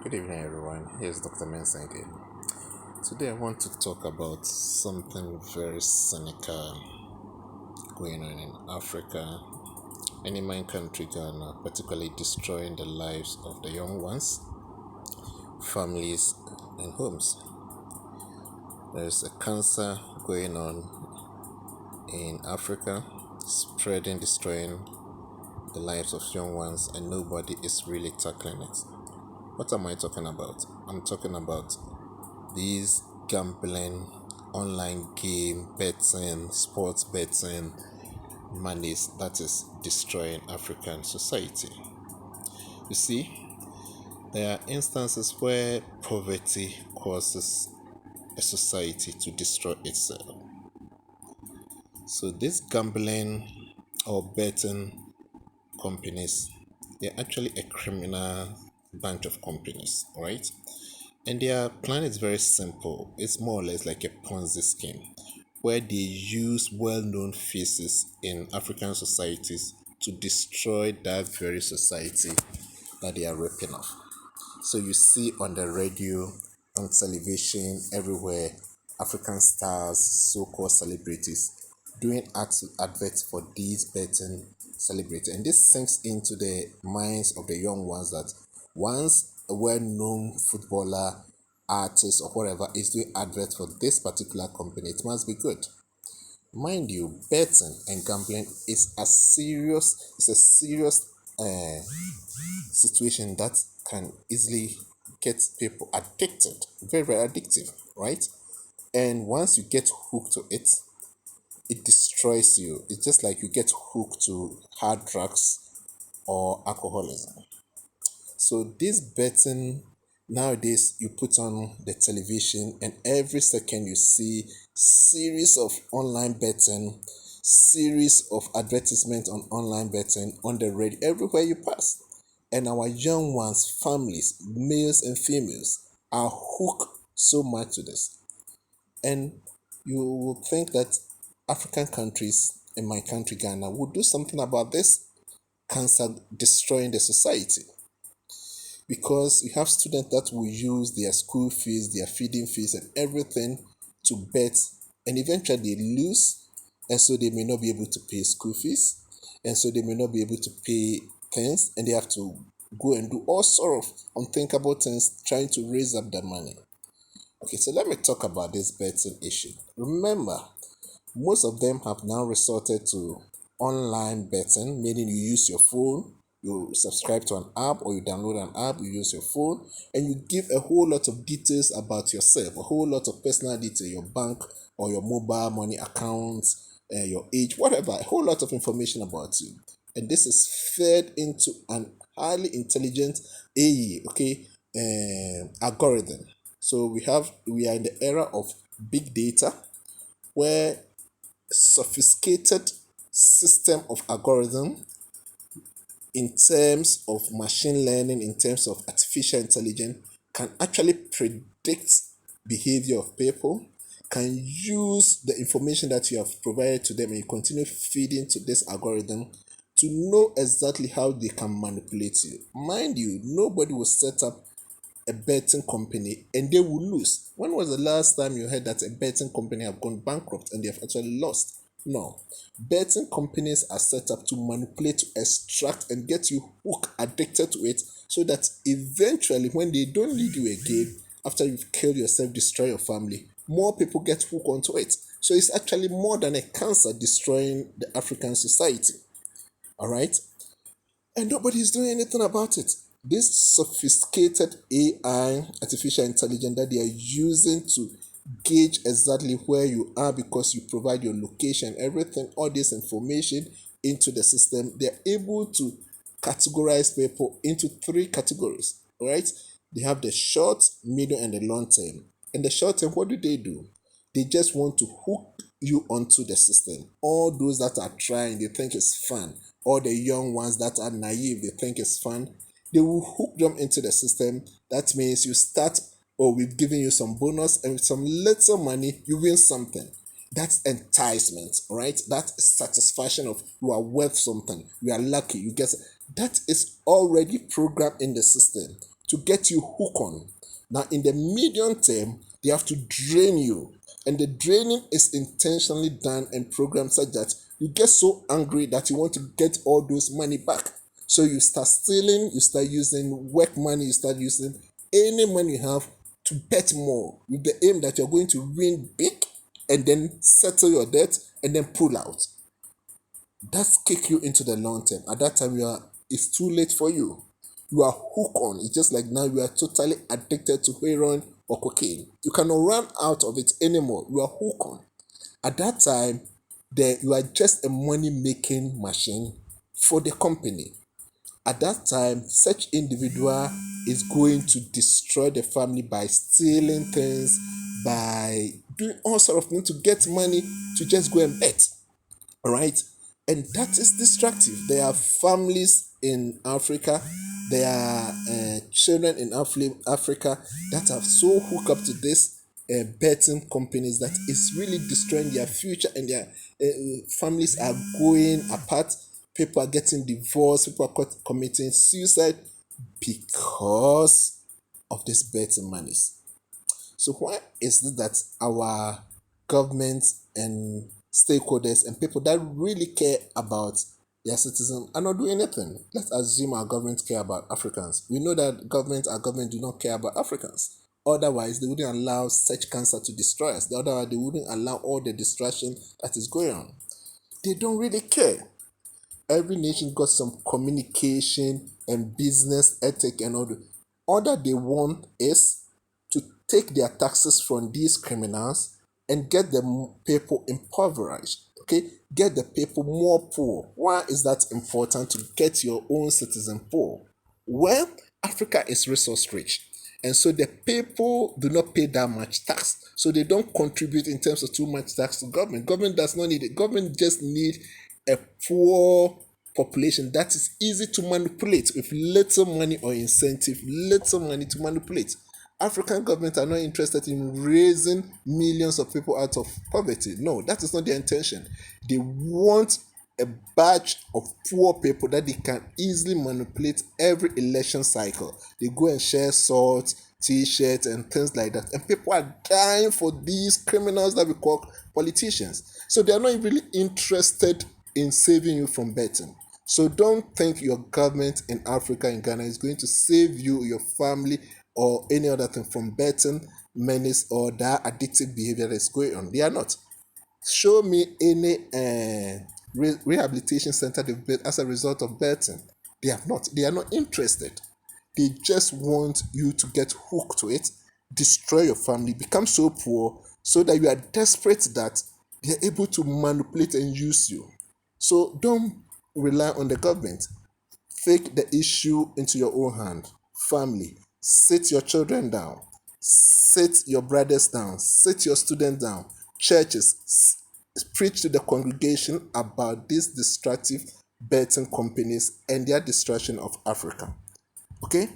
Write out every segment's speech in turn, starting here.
Good evening, everyone. Here's Dr. Mensah again. Today, I want to talk about something very cynical going on in Africa and in my country, Ghana, particularly destroying the lives of the young ones, families, and homes. There's a cancer going on in Africa, spreading, destroying the lives of young ones, and nobody is really tackling it. What am I talking about? I'm talking about these gambling, online game betting, sports betting monies that is destroying African society. You see, there are instances where poverty causes a society to destroy itself. So these gambling or betting companies, they're actually a criminal bunch of companies, right? And their plan is very simple. It's more or less like a Ponzi scheme where they use well known faces in African societies to destroy that very society that they are ripping off. So you see on the radio, on television, everywhere, African stars, so called celebrities, doing adverts for these betting celebrities. And this sinks into the minds of the young ones that once a well known footballer, artist, or whatever is doing adverts for this particular company, it must be good. Mind you, betting and gambling is a serious situation that can easily get people addicted, very, very addictive, right? And once you get hooked to it, it destroys you. It's just like you get hooked to hard drugs or alcoholism. So this betting nowadays you put on the television and every second you see series of online betting, series of advertisement on online betting on the radio everywhere you pass. And our young ones, families, males and females, are hooked so much to this. And you would think that African countries, in my country Ghana, would do something about this cancer destroying the society, because you have students that will use their school fees, their feeding fees, and everything to bet, and eventually they lose, and so they may not be able to pay school fees, and so they may not be able to pay things, and they have to go and do all sort of unthinkable things trying to raise up the money. Okay, so let me talk about this betting issue. Remember, most of them have now resorted to online betting, meaning you use your phone, you subscribe to an app or you download an app, you use your phone, and you give a whole lot of details about yourself, a whole lot of personal detail, your bank or your mobile money accounts, your age, whatever, a whole lot of information about you. And this is fed into an highly intelligent AI, okay, algorithm. So we are in the era of big data where sophisticated system of algorithm in terms of machine learning, in terms of artificial intelligence, can actually predict behavior of people, can use the information that you have provided to them and you continue feeding to this algorithm to know exactly how they can manipulate you. Mind you, nobody will set up a betting company and they will lose. When was the last time you heard that a betting company have gone bankrupt and they have actually lost? No. Betting companies are set up to manipulate, to extract, and get you hooked, addicted to it, so that eventually, when they don't need you again, after you've killed yourself, destroy your family, more people get hooked onto it. So it's actually more than a cancer destroying the African society. All right? And nobody is doing anything about it. This sophisticated AI, artificial intelligence, that they are using to gauge exactly where you are because you provide your location, everything, all this information into the system, they're able to categorize people into three categories. All right? They have the short, medium, and the long term. In the short term, what do? They just want to hook you onto the system. All those that are trying, they think it's fun. All the young ones that are naive, they think it's fun. They will hook them into the system. That means you start, or we've given you some bonus, and with some little money, you win something. That's enticement, right? That is satisfaction of you are worth something. You are lucky. You get that is already programmed in the system to get you hooked on. Now, in the medium term, they have to drain you. And the draining is intentionally done and programmed such that you get so angry that you want to get all those money back. So you start stealing, you start using work money, you start using any money you have to bet more with the aim that you're going to win big and then settle your debt and then pull out. That's kick you into the long term. At that time, it's too late for you. You are hooked on. It's just like now you are totally addicted to heroin or cocaine. You cannot run out of it anymore. You are hooked on. At that time, you are just a money making machine for the company. At that time, such individual is going to destroy the family by stealing things, by doing all sort of things to get money to just go and bet. All right, and that is destructive. There are families in Africa, there are children in Africa that are so hooked up to this betting companies that is really destroying their future, and their families are going apart. People are getting divorced, people are committing suicide because of this betting monies. So why is it that our government and stakeholders and people that really care about their citizens are not doing anything? Let's assume our government care about Africans. We know that our government do not care about Africans. Otherwise, they wouldn't allow such cancer to destroy us. Otherwise, they wouldn't allow all the destruction that is going on. They don't really care. Every nation got some communication and business ethic and all that they want is to take their taxes from these criminals and get the people impoverished. Okay, get the people more poor. Why is that important to get your own citizen poor? Well, Africa is resource rich, and so the people do not pay that much tax, so they don't contribute in terms of too much tax to government. Government does not need it. Government just need a poor population that is easy to manipulate with little money or incentive, little money to manipulate. African governments are not interested in raising millions of people out of poverty. No, that is not their intention. They want a batch of poor people that they can easily manipulate every election cycle. They go and share salt, t-shirts, and things like that. And people are dying for these criminals that we call politicians. So they are not really interested in saving you from betting. So don't think your government in Africa, in Ghana, is going to save you, your family, or any other thing from betting, menace, or that addictive behavior that is going on. They are not. Show me any rehabilitation center they've built as a result of betting. They have not. They are not interested. They just want you to get hooked to it, destroy your family, become so poor, so that you are desperate that they are able to manipulate and use you. So don't rely on the government. Take the issue into your own hand. Family, sit your children down, sit your brothers down, sit your students down. Churches, preach to the congregation about these destructive betting companies and their destruction of Africa. Okay?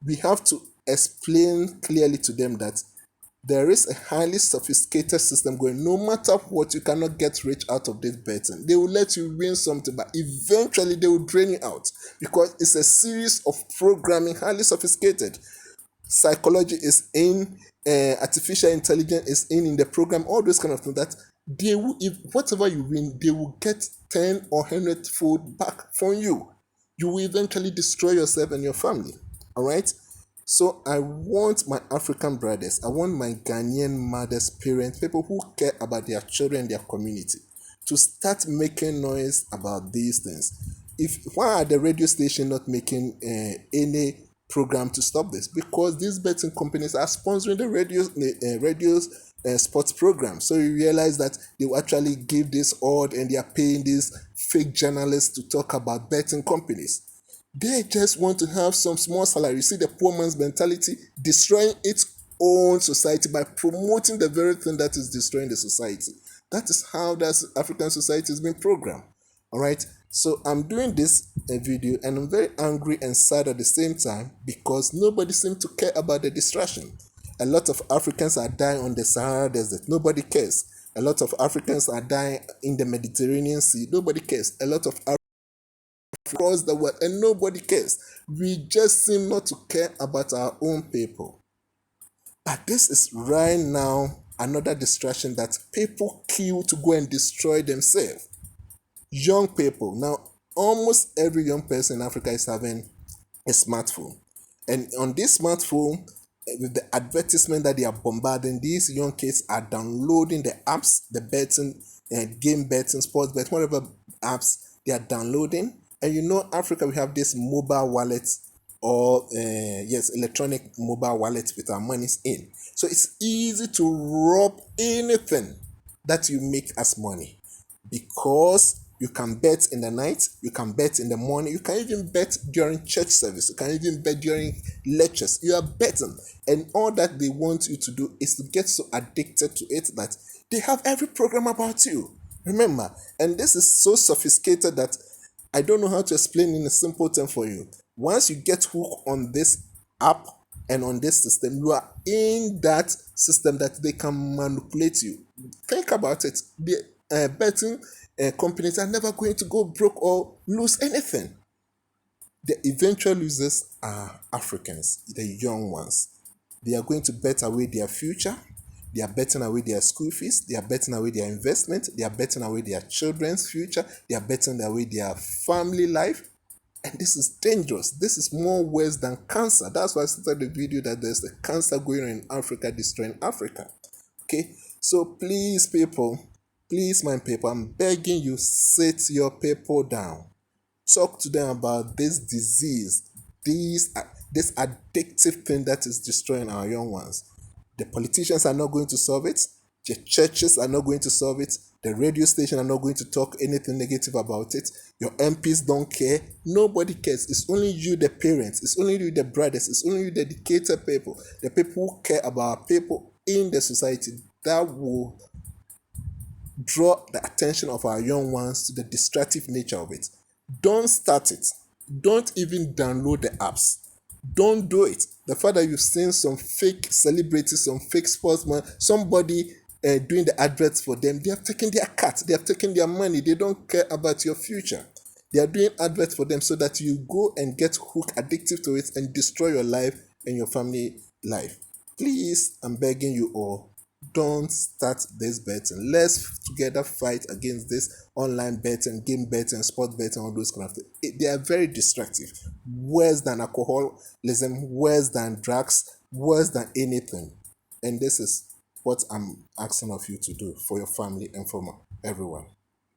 We have to explain clearly to them that there is a highly sophisticated system going. No matter what, you cannot get rich out of this betting. They will let you win something, but eventually they will drain you out because it's a series of programming, highly sophisticated. Psychology is in, artificial intelligence is in the program, all those kind of things that they will, if whatever you win, they will get 10 or 100 fold back from you. You will eventually destroy yourself and your family. All right. So I want my African brothers, I want my Ghanaian mothers, parents, people who care about their children, their community, to start making noise about these things. If why are the radio station not making any program to stop this? Because these betting companies are sponsoring the radio's sports program. So you realize that they will actually give this odd and they are paying these fake journalists to talk about betting companies. They just want to have some small salary. You see the poor man's mentality destroying its own society by promoting the very thing that is destroying the society. That is how that African society is being programmed. All right. So I'm doing this video and I'm very angry and sad at the same time because nobody seems to care about the distraction. A lot of Africans are dying on the Sahara Desert. Nobody cares. A lot of Africans are dying in the Mediterranean Sea. Nobody cares. A lot of across the world, and nobody cares. We just seem not to care about our own people. But this is right now another distraction that people kill to go and destroy themselves. Young people. Now, almost every young person in Africa is having a smartphone. And on this smartphone, with the advertisement that they are bombarding, these young kids are downloading the apps, the betting, game betting, sports bet, whatever apps they are downloading. And Africa, we have this mobile wallets or yes, electronic mobile wallets with our monies in. So it's easy to rob anything that you make as money, because you can bet in the night, you can bet in the morning, you can even bet during church service, you can even bet during lectures. You are betting, and all that they want you to do is to get so addicted to it that they have every program about you. Remember, and this is so sophisticated that I don't know how to explain in a simple term for you. Once you get hooked on this app and on this system, you are in that system that they can manipulate you. Think about it. The betting companies are never going to go broke or lose anything. The eventual losers are Africans, the young ones. They are going to bet away their future. They are betting away their school fees. They are betting away their investment. They are betting away their children's future. They are betting away their family life. And this is dangerous. This is more worse than cancer. That's why I started the video that there's a cancer going on in Africa, destroying Africa. Okay, so please, people, please, my people, I'm begging you, sit your people down. Talk to them about this disease, this addictive thing that is destroying our young ones. The politicians are not going to solve it. The churches are not going to solve it. The radio station are not going to talk anything negative about it. Your MPs don't care. Nobody cares. It's only you, the parents. It's only you, the brothers. It's only you, the dedicated people. The people who care about people in the society that will draw the attention of our young ones to the destructive nature of it. Don't start it. Don't even download the apps. Don't do it. The fact that you've seen some fake celebrities, some fake sportsmen, somebody doing the adverts for them, they have taken their cut, they have taken their money, they don't care about your future. They are doing adverts for them so that you go and get hooked, addictive to it, and destroy your life and your family life. Please, I'm begging you all, don't start this betting. Let's together fight against this online betting, game betting, sport betting, all those kind of things. They are very destructive. Worse than alcoholism, worse than drugs, worse than anything. And this is what I'm asking of you to do for your family and for everyone.